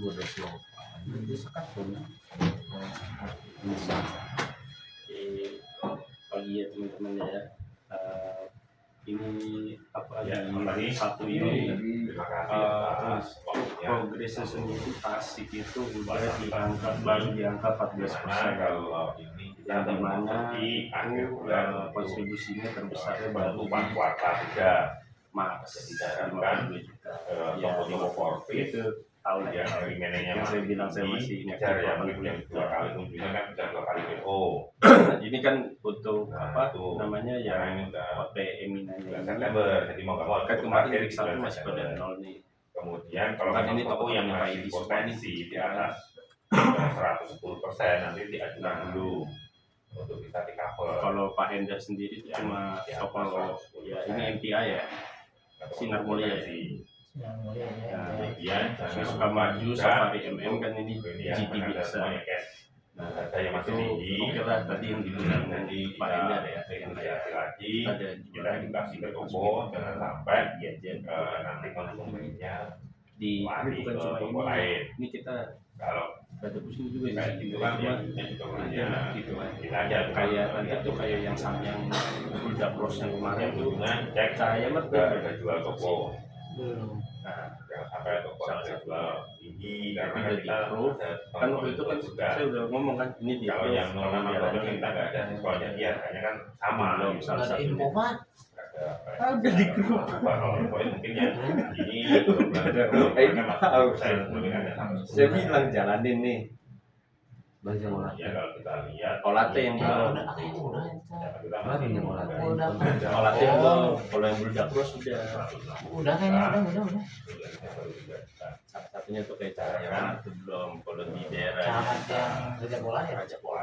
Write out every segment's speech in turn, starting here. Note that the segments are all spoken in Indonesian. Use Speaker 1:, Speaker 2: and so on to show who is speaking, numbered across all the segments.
Speaker 1: bodos lo jadi sekat pun bisa. Oke, pagi ya teman-teman ya. Ini apa
Speaker 2: ya,
Speaker 1: yang satu ini progresnya sendiri Tasik itu udah diangkat baru diangkat 14%.
Speaker 2: Kalau ini
Speaker 1: yang dimana itu kontribusinya terbesarnya baru
Speaker 2: kuartal 3
Speaker 1: Max
Speaker 2: diharapkan
Speaker 1: 52 juta.
Speaker 2: toko profit
Speaker 1: Itu tahu lah
Speaker 2: yang remenenya
Speaker 1: yang saya bilang saya masih
Speaker 2: ngejar yang 2 kali kunjungan kan bisa 2 kali PO.
Speaker 1: Ini kan untuk apa
Speaker 2: itu
Speaker 1: namanya
Speaker 2: yang
Speaker 1: yang
Speaker 2: ini udah
Speaker 1: PMI-nya
Speaker 2: September, jadi mau nggak mau
Speaker 1: kan kemarin
Speaker 2: dari
Speaker 1: di satu masih pada nol nih.
Speaker 2: Kemudian kalau
Speaker 1: Kan ini
Speaker 2: toko yang
Speaker 1: tokonya
Speaker 2: masih
Speaker 1: Pak
Speaker 2: potensi di atas 110% nanti diajukan dulu untuk bisa di cover.
Speaker 1: Kalau Pak Hendra sendiri itu cuma toko ya ini MPI ya, Sinar Mulia sih. Nah,
Speaker 2: kemudian
Speaker 1: suka maju Safari MM kan ini GT biasa. Nah,
Speaker 2: harga yang masih tinggi.
Speaker 1: Oke lah tadi yang dibilang
Speaker 2: Jadi
Speaker 1: Pak Hendra ya,
Speaker 2: negosiasi lagi,
Speaker 1: ada
Speaker 2: kita edukasi ke toko, jangan sampai
Speaker 1: ya
Speaker 2: nanti konsumennya
Speaker 1: di
Speaker 2: lari
Speaker 1: bukan
Speaker 2: ke
Speaker 1: cuma
Speaker 2: toko
Speaker 1: ini.
Speaker 2: lain.
Speaker 1: Ini kita
Speaker 2: Kalau
Speaker 1: ada pusing juga
Speaker 2: kayak
Speaker 1: sih
Speaker 2: gitu kan
Speaker 1: cuma
Speaker 2: ya juga
Speaker 1: aja lah gitu kan.
Speaker 2: kita aja
Speaker 1: Kayak nanti tuh kayak yang udah cross yang kemarin tuh
Speaker 2: hubungan cek
Speaker 1: saya mah
Speaker 2: harga jual toko.
Speaker 1: Nah,
Speaker 2: Jangan sampai toko harga jual tinggi karena kan
Speaker 1: tidak
Speaker 2: kita
Speaker 1: di-approve. Kan waktu itu kan
Speaker 2: juga.
Speaker 1: saya udah ngomong kan ini di
Speaker 2: Kalau yang 06 kita nggak ada diskonnya, dia harganya kan sama.
Speaker 1: Belum, salah
Speaker 3: Ada
Speaker 1: satu
Speaker 3: info mah.
Speaker 1: ada di grup.
Speaker 2: Kalau poin mungkin ya ini
Speaker 1: Saya bilang jalanin nih.
Speaker 3: Belajar olah.
Speaker 2: ya kalau kita lihat
Speaker 1: Olate yang belum.
Speaker 3: Udah kayak itu udah.
Speaker 1: Olate
Speaker 3: Oh.
Speaker 1: belum. Kalau yang belum cross sudah.
Speaker 3: Udah kayaknya udah.
Speaker 1: Salah satunya tuh kayak cara yang itu belum. Kalau di daerah
Speaker 3: Camat yang belajar bola ya.
Speaker 1: Raja Pola.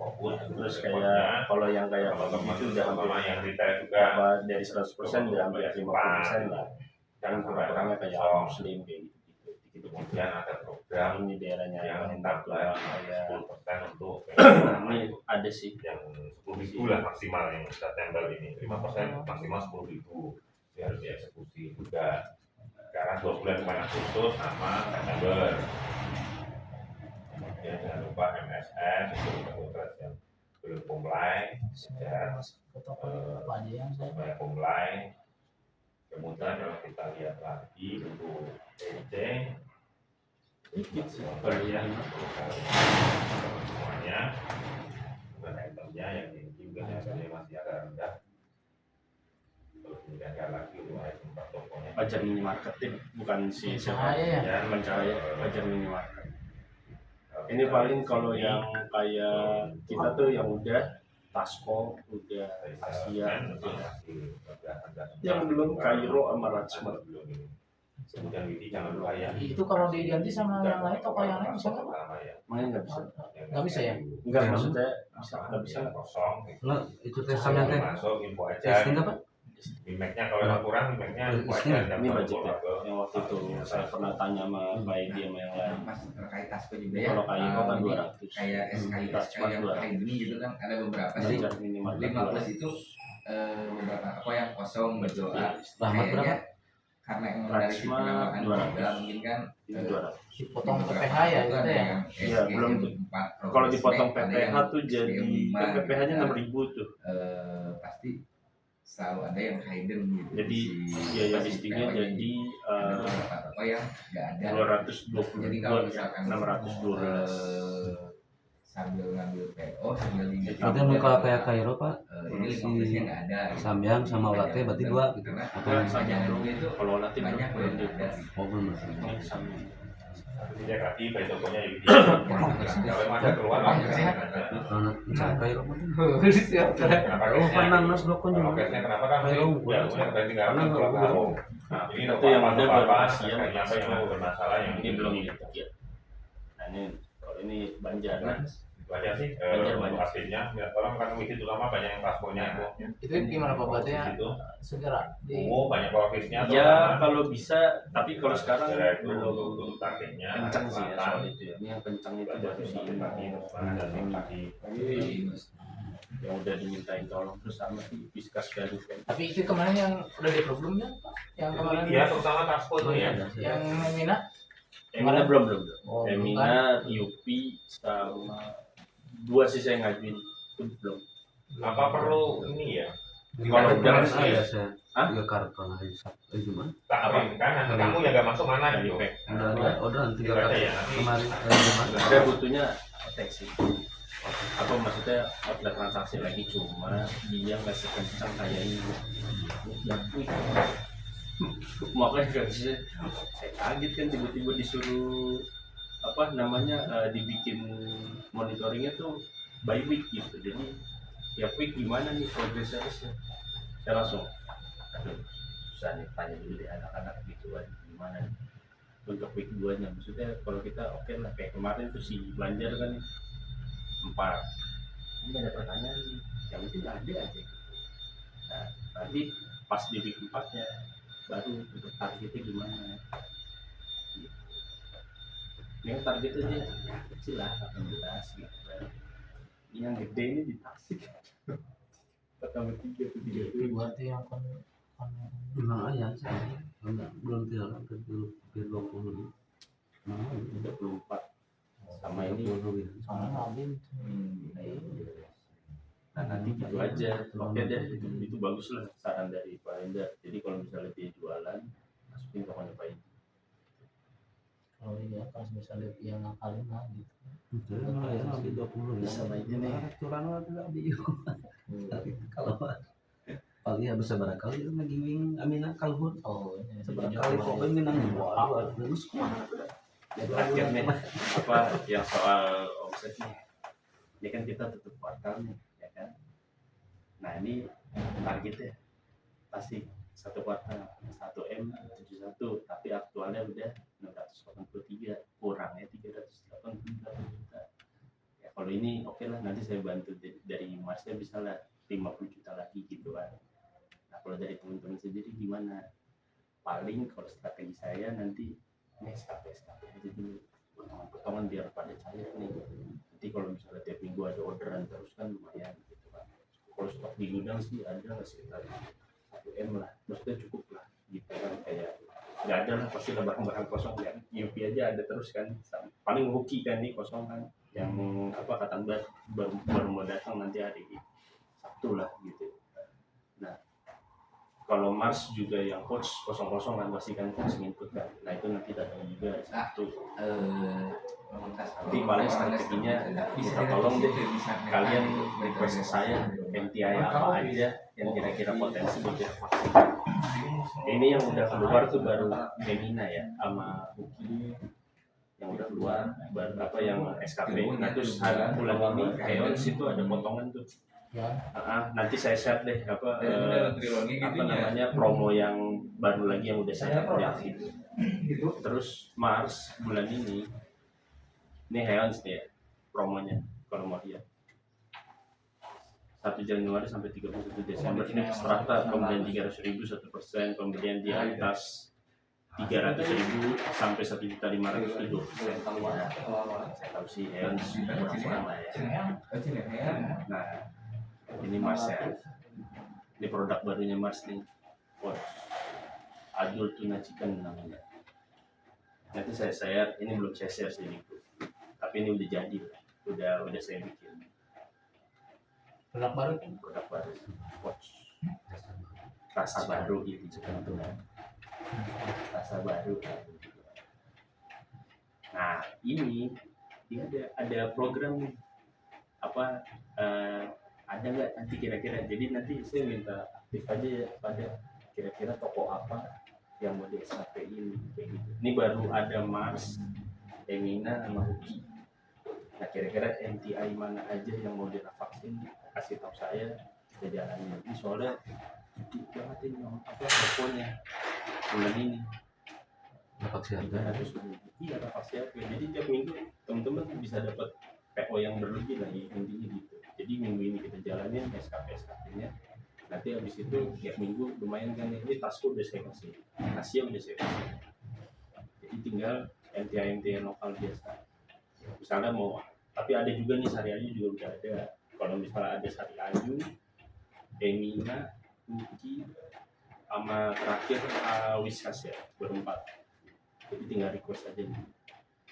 Speaker 2: fokus
Speaker 1: Terus kayak kalau yang kayak Bapak itu udah hampir
Speaker 2: yang retail juga
Speaker 1: apa dari 100% udah hampir 50% lah. Jangan kurang-kurangnya kayak Muslim kayak gitu.
Speaker 2: kemudian ada program
Speaker 1: Ini daerahnya
Speaker 2: yang
Speaker 1: yang
Speaker 2: tambah
Speaker 1: kayak
Speaker 2: 10% untuk
Speaker 1: ini ada sih
Speaker 2: yang 10.000 lah maksimal yang September ini 5% maksimal 10.000 ya harus dieksekusi juga sekarang 2 bulan kemarin Agustus sama September. Kemudian jangan lupa MSS untuk yang belum mulai ya supaya mulai. Kemudian kalau kita lihat lagi untuk PC
Speaker 1: dikit sih kalau yang
Speaker 2: semuanya bukan itemnya yang tinggi juga harganya masih agak rendah. Terus kemudian lagi untuk item per tokonya
Speaker 1: Pajar minimarket bukan si
Speaker 3: Cahaya ya?
Speaker 1: Mencahaya Pajar minimarket. Ini paling kalau yang kayak kita tuh yang udah Tasco, udah Asia, yang belum Kairo sama Rajma.
Speaker 2: Kemudian Widi jangan lupa ya.
Speaker 3: Itu kalau diganti sama yang lain toko yang lain bisa nggak?
Speaker 1: Makanya nggak bisa.
Speaker 3: Nggak bisa ya?
Speaker 1: Enggak maksudnya bisa nggak bisa.
Speaker 2: Kosong.
Speaker 4: Lo itu tesnya teh
Speaker 2: Masuk info aja.
Speaker 4: testing apa?
Speaker 2: Imeknya kalau yang kurang, imeknya info aja.
Speaker 1: Ini budgetnya. Yang waktu itu saya pernah tanya sama Pak Edi sama yang lain.
Speaker 5: Mas terkait Tasco juga ya.
Speaker 1: Kalau Kairo kan 200.
Speaker 5: Kayak SKI yang kayak gini gitu kan ada beberapa sih.
Speaker 1: Pajar minimarket
Speaker 5: 15 itu beberapa toko yang kosong berdoa.
Speaker 4: Rahmat berapa?
Speaker 5: Kayaknya karena emang dari sisi
Speaker 1: Rajma
Speaker 5: penamaan
Speaker 1: 200.
Speaker 5: juga mungkin kan
Speaker 1: Ini 200.
Speaker 3: Dipotong PPH ya
Speaker 5: itu
Speaker 3: gitu
Speaker 5: ada
Speaker 3: ya?
Speaker 5: yang
Speaker 1: Iya, belum tuh. Kalau dipotong PPH tuh jadi kan PPH-nya 6.000 tuh.
Speaker 5: pasti selalu ada yang hidden gitu.
Speaker 1: Jadi biaya listingnya jadi
Speaker 5: ada beberapa toko yang nggak ada.
Speaker 1: 220.
Speaker 5: Jadi kalau misalkan
Speaker 1: 612.
Speaker 5: sambil ngambil PO sambil di
Speaker 4: Itu muka kayak Kairo Pak.
Speaker 5: ini 15-nya nggak ada.
Speaker 4: Samyang sama Olate berarti 2 gitu.
Speaker 5: Karena
Speaker 4: Atau
Speaker 1: Kan
Speaker 4: yang
Speaker 1: sama
Speaker 5: banyak
Speaker 1: belum.
Speaker 5: itu
Speaker 1: Kalau latih
Speaker 5: banyak
Speaker 1: belum
Speaker 5: yang ada.
Speaker 4: oh belum.
Speaker 1: Ini sama.
Speaker 2: Dia kaki bayi tokonya ya Widi. Kalau ada keluar
Speaker 4: Mana mencari Kairo mah.
Speaker 2: kenapa
Speaker 4: Oh pernah nas dokon
Speaker 2: kalau
Speaker 4: juga.
Speaker 2: case-nya kenapa kan
Speaker 4: Kairo
Speaker 2: ya udah berarti nggak akan keluar tahu. Nah, ini
Speaker 1: Itu
Speaker 2: toko
Speaker 1: yang
Speaker 2: apa
Speaker 1: ada
Speaker 2: apa
Speaker 1: baru
Speaker 2: apa
Speaker 1: Asia,
Speaker 2: apa yang bermasalah yang
Speaker 1: Ini belum ya. Nah ini kalau ini Banjar.
Speaker 2: itu aja sih
Speaker 1: Banjar
Speaker 2: untuk
Speaker 1: banyak.
Speaker 2: update-nya. Ya, tolong kan Widi terutama banyak yang paspornya
Speaker 5: Itu gimana Pak berarti ya?
Speaker 2: itu
Speaker 5: Segera di
Speaker 2: banyak profisnya
Speaker 1: Ya kalau bisa, tapi kalau sekarang
Speaker 2: itu
Speaker 1: belum
Speaker 2: untuk targetnya
Speaker 1: kencang sih ya soal itu ya. Ini yang kencang itu baru sih ini.
Speaker 2: tadi
Speaker 1: yang udah dimintain tolong terus sama si Fiskas Garut kan.
Speaker 3: Tapi itu kemarin yang udah di problemnya Pak? Yang kemarin
Speaker 2: Iya, terutama Tasko itu ya.
Speaker 3: yang Mina?
Speaker 1: Emina belum.
Speaker 3: Oh,
Speaker 1: Emina, Yupi sama 2 sih saya ngajuin itu belum.
Speaker 2: Apa perlu ini ya?
Speaker 1: Kalau udah
Speaker 4: ada
Speaker 1: sih,
Speaker 4: saya
Speaker 1: Hah?
Speaker 4: 3 karton hari Sabtu gimana?
Speaker 2: Tak apa kan nanti kamu yang gak masuk mana
Speaker 1: dari
Speaker 2: gitu.
Speaker 1: pack.
Speaker 4: Udah 3
Speaker 2: Tidak ada
Speaker 4: karton
Speaker 2: ya, nanti.
Speaker 4: kemarin gimana?
Speaker 1: Saya butuhnya OTC sih. Apa maksudnya outlet transaksi lagi cuma dia nggak sekencang kayak ini. Yang quick. Makanya kan saya kaget kan tiba-tiba disuruh apa namanya dibikin monitoringnya tuh by week gitu. Jadi ya quick gimana nih progresnya? Saya langsung aduh susah nih tanya dulu deh anak-anak gitu kan gimana nih untuk week 2 nya maksudnya kalau kita oke lah kayak kemarin tuh si Banjar kan 4 ini ada pertanyaan nih yang itu nggak ada aja gitu. Nah nanti pas di week 4 nya baru untuk targetnya gimana gitu. Ini target aja kecil lah 18 gitu kan. Ini yang gede ini di Tasik 4 tambah 3 tuh 30
Speaker 3: Berarti yang kan
Speaker 4: Memang aja sih. Belum tinggal ke 20. Nah,
Speaker 1: 24 sama ini
Speaker 4: 20.
Speaker 3: sama Nabil.
Speaker 1: nah nanti gitu aja oke deh itu bagus lah saran dari Pak Enda jadi kalau misalnya dia jualan masukin tokonya Pak Enda
Speaker 3: Kalau iya pas misalnya dia ngakalin lah gitu.
Speaker 4: Jadi malah ya lebih 20 ya.
Speaker 1: Bisa mainnya nih.
Speaker 4: Aturan lah tidak bio. Kalau paling ya bisa barangkali itu lagi wing Amina kalhur.
Speaker 3: Oh, ini
Speaker 4: Seberangkali kok kan minang dua. Terus kumaha?
Speaker 1: akhirnya apa yang soal omsetnya ini kan kita tutup kuartal nih ya kan nah ini targetnya pasti 1 kuartal 1M 71 tapi aktualnya udah 683 kurangnya 388 juta ya kalau ini oke lah nanti saya bantu dari Marsnya bisa lah 50 juta lagi gitu kan nah kalau dari teman-teman sendiri gimana paling kalau strategi saya nanti SKP aja dulu potongan biar pada cair nih nanti kalau misalnya tiap minggu ada orderan terus kan lumayan gitu kan kalau stok di gudang sih ada nggak sekitar 1M lah maksudnya cukup lah gitu kan kayak nggak ada lah pasti barang-barang kosong ya UP aja ada terus kan paling hoki kan nih kosong kan yang apa kata Mbak baru mau datang nanti hari Sabtu lah gitu nah kalau Mars juga yang coach kosong-kosong kan pasti kan coach input kan nah itu nanti datang juga Sabtu nanti paling strateginya minta tolong deh kalian request ke saya MTI apa aja yang kira-kira potensi buat vaksin ini yang udah keluar tuh baru Memina ya sama Uki yang udah keluar baru apa yang SKP nah terus bulan ini Heons itu ada potongan tuh
Speaker 3: Ya.
Speaker 1: Nanti saya share deh apa namanya promo yang baru lagi yang udah saya update gitu. Terus Mars bulan ini Heons nih ya promonya kalau mau lihat 1 Januari sampai 31 Desember ini strata pembelian 300.000 1%, pembelian di atas 300.000 sampai 1.500.000 itu 20%. Saya tahu sih Heons kurang lah ya. Nah ini Mars ya, ini produk barunya Mars nih, Adul Tuna Chicken namanya. Nanti saya share, ini belum saya share sih tapi ini udah jadi, udah saya bikin.
Speaker 3: Produk baru
Speaker 1: rasa baru gitu tuh rasa baru. Nah ini dia ada program nih apa ada nggak nanti kira-kira jadi nanti saya minta aktif aja ya pada kira-kira toko apa yang mau di SKP ini kayak gitu. Ini baru ada Mars, Emina sama Uki. Nah kira-kira MTI mana aja yang mau divaksin kasih tahu saya kita jalanin. Ini soalnya banget ini apa teleponnya bulan ini.
Speaker 4: Vaksin
Speaker 1: Iya ada vaksin. Jadi tiap minggu teman-teman bisa dapat PO yang berlebih lah intinya gitu. Jadi minggu ini kita jalanin SKP-nya. Nanti habis itu tiap minggu lumayan kan ini tasku udah saya kasih, Asia udah saya kasih. Jadi tinggal MTI lokal biasa. Misalnya mau, tapi ada juga nih sehari-hari juga udah ada. Kalau misalnya ada Sari Ayu, Emina, Uki, sama terakhir Wiskas ya, berempat. Jadi tinggal request aja nih.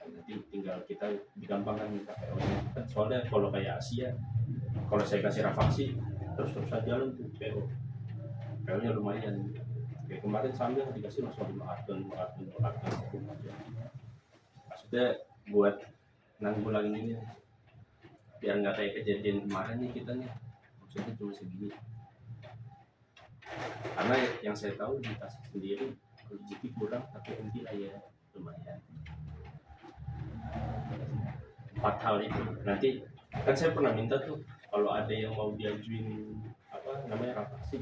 Speaker 1: Nanti tinggal kita digampangkan minta PO-nya. Kan soalnya kalau kayak Asia, kalau saya kasih Rafaksi terus-terusan jalan tuh PO-nya lumayan. Kayak kemarin sambil dikasih langsung 5 karton. Maksudnya buat nanggulangin ini biar nggak kayak kejadian kemarin nih kita nih, maksudnya cuma segini. Karena yang saya tahu di Tasik sendiri GP kurang tapi MTI ya lumayan. 4 hal itu nanti kan saya pernah minta tuh kalau ada yang mau diajuin apa namanya Rafaksi,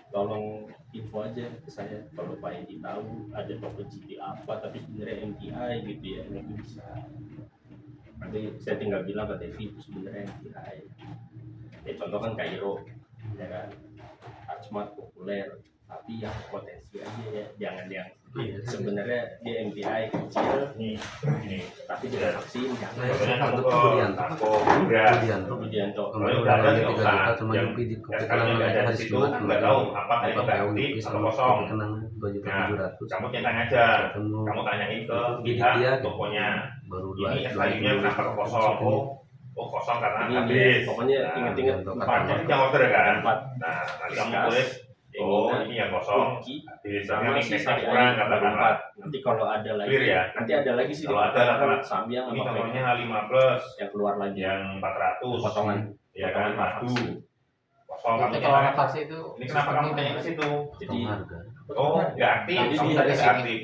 Speaker 1: tolong info aja ke saya kalau Pak Edi tahu ada toko GP apa tapi sebenarnya MTI gitu ya, itu bisa. Nanti saya tinggal bilang ke Devi itu sebenarnya MTI. Ya contoh kan Kairo, ya kan, Smart populer tapi yang potensi aja ya, jangan yang sebenarnya dia MTI kecil
Speaker 2: Ini
Speaker 1: tapi tidak vaksin, jangan.
Speaker 2: contohnya kamu
Speaker 4: Untuk
Speaker 2: ke
Speaker 4: kemudian.
Speaker 2: Tako Bunda.
Speaker 1: Budianto
Speaker 2: Kalau udah ada sih nggak usah.
Speaker 4: cuma
Speaker 2: Yang
Speaker 4: Yupi di
Speaker 2: ya, sekarang nggak ada di situ,
Speaker 4: Jumat,
Speaker 2: nggak tahu apakah itu nggak aktif atau kosong.
Speaker 4: kenang 2.700.000.
Speaker 2: Kamu centang aja,
Speaker 4: Ketemu
Speaker 2: kamu tanyain ke
Speaker 4: bidik
Speaker 2: pihak
Speaker 4: dia gitu.
Speaker 2: tokonya.
Speaker 4: baru
Speaker 2: Ini SKU-nya kenapa kosong? Oh kosong karena
Speaker 1: Ini
Speaker 2: habis.
Speaker 1: pokoknya
Speaker 2: Nah,
Speaker 1: inget-inget
Speaker 2: Empatnya itu yang order kan?
Speaker 1: 4
Speaker 2: Nah, nanti kamu
Speaker 1: Discuss.
Speaker 2: tulis, oh ini yang kosong.
Speaker 1: Uki
Speaker 2: Habis,
Speaker 1: sama
Speaker 2: yang
Speaker 1: si
Speaker 2: ini
Speaker 1: Sari
Speaker 2: kurang
Speaker 1: Ayu
Speaker 2: katakanlah.
Speaker 1: 4. Nanti kalau ada lagi
Speaker 2: Clear ya?
Speaker 1: nanti ada lagi sih
Speaker 2: Kalau ada lah,
Speaker 1: Sambiang
Speaker 2: Ini
Speaker 1: sama
Speaker 2: contohnya
Speaker 1: Pek
Speaker 2: 5 plus,
Speaker 1: yang keluar lagi
Speaker 2: yang 400.
Speaker 1: potongan
Speaker 2: Ya kan, madu. Kosong kamu
Speaker 3: Tapi kalau
Speaker 2: centang.
Speaker 3: Rafaksi itu
Speaker 2: Ini kenapa kamu tanya ke situ?
Speaker 1: jadi
Speaker 4: harga.
Speaker 2: Oh, nggak aktif.
Speaker 1: Jadi
Speaker 2: Kamu
Speaker 1: di-
Speaker 2: tadi
Speaker 3: di
Speaker 2: nggak
Speaker 3: sini.
Speaker 2: aktif.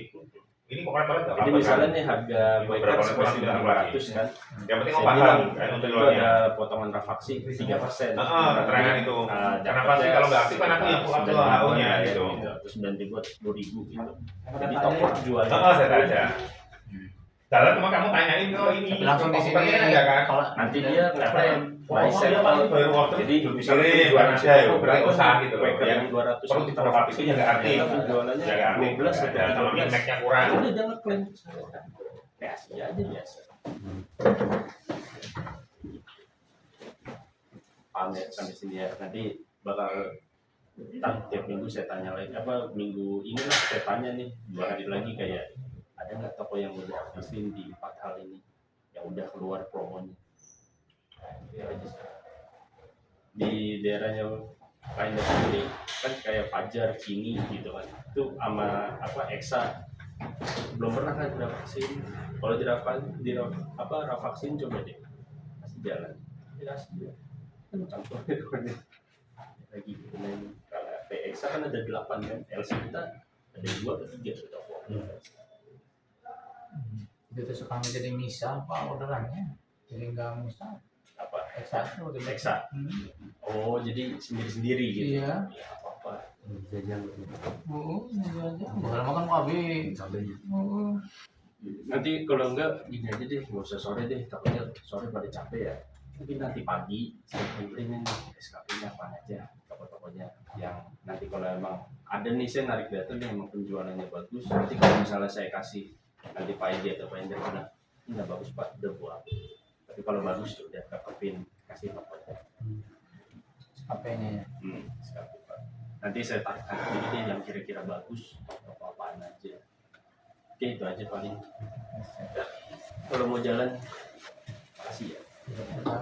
Speaker 2: Ini kok nggak
Speaker 1: jadi
Speaker 2: apa-apa
Speaker 1: misalnya
Speaker 2: kan?
Speaker 1: nih harga
Speaker 2: Ini
Speaker 1: Boyka
Speaker 2: beberapa
Speaker 1: masih
Speaker 2: orang tidak
Speaker 1: 500 kan,
Speaker 2: Yang penting
Speaker 1: saya
Speaker 2: kamu paham
Speaker 1: bilang
Speaker 2: kan
Speaker 1: itu
Speaker 2: tujuannya.
Speaker 1: ada potongan Rafaksi 3%.
Speaker 2: Keterangan itu. Kenapa sih kalau nggak aktif kan aku yang pulang ke HU-nya gitu.
Speaker 1: Terus dan dibuat 10.000 gitu. Jadi toko jualnya.
Speaker 2: Saya tanya. Dalam cuma kamu tanyain ke ini.
Speaker 3: tapi langsung di sini
Speaker 2: Komputernya ada kan?
Speaker 3: kalau
Speaker 1: Nanti dia klaim
Speaker 2: Oh,
Speaker 1: by
Speaker 2: dia
Speaker 1: sampel.
Speaker 2: pasti baru order.
Speaker 1: Jadi misalnya
Speaker 2: Kirim,
Speaker 1: jualan
Speaker 2: ada
Speaker 1: situ,
Speaker 2: ya, berarti usaha gitu loh.
Speaker 1: Quaker yang 200
Speaker 2: Perlu
Speaker 1: kita
Speaker 2: ditolak itu yang nggak aktif.
Speaker 1: Tapi jualannya
Speaker 2: Ya nggak aktif.
Speaker 1: 12 atau
Speaker 2: Ada sama
Speaker 1: 13.
Speaker 2: mineknya kurang.
Speaker 1: Udah jangan klaim. Kreasi aja biasa. Paham ya sampai sini ya. Nanti bakal tiap minggu saya tanya lagi apa minggu inilah saya tanya nih 2 hari lagi kayak ada nggak toko yang udah habisin di 4 hal ini yang udah keluar promonya. Di daerahnya lain sendiri kan kayak Fajar, Cini gitu kan itu sama apa Eksa belum pernah kan vaksin. Kalau vaksin coba deh pasti jalan ya asli kan campurnya lagi main kalau Eksa kan ada 8 kan LC kita ada 2 atau 3 toko.
Speaker 3: itu tuh suka menjadi misa apa orderannya jadi nggak misa
Speaker 1: Apa
Speaker 3: Eksa itu udah
Speaker 1: Eksa? Oh jadi sendiri-sendiri gitu.
Speaker 3: Iya.
Speaker 1: Ya apa
Speaker 4: Jajan
Speaker 3: bukan makan habis
Speaker 4: cabenya.
Speaker 1: nanti kalau enggak gini aja deh nggak usah sore deh takutnya sore pada capek ya. Mungkin nanti pagi saya printin SKP-nya apa aja toko-tokonya yang nanti kalau emang ada nih saya narik data nih emang penjualannya bagus nanti kalau misalnya saya kasih nanti Pak Edi atau Pak Ender bilang nggak bagus Pak udah buat tapi kalau bagus ya udah kakepin kasih tokonya
Speaker 3: HP-nya ya
Speaker 1: SKP Pak nanti saya tarik jadi deh yang kira-kira bagus toko apaan aja. Oke itu aja paling kalau mau jalan makasih ya.
Speaker 3: Kita,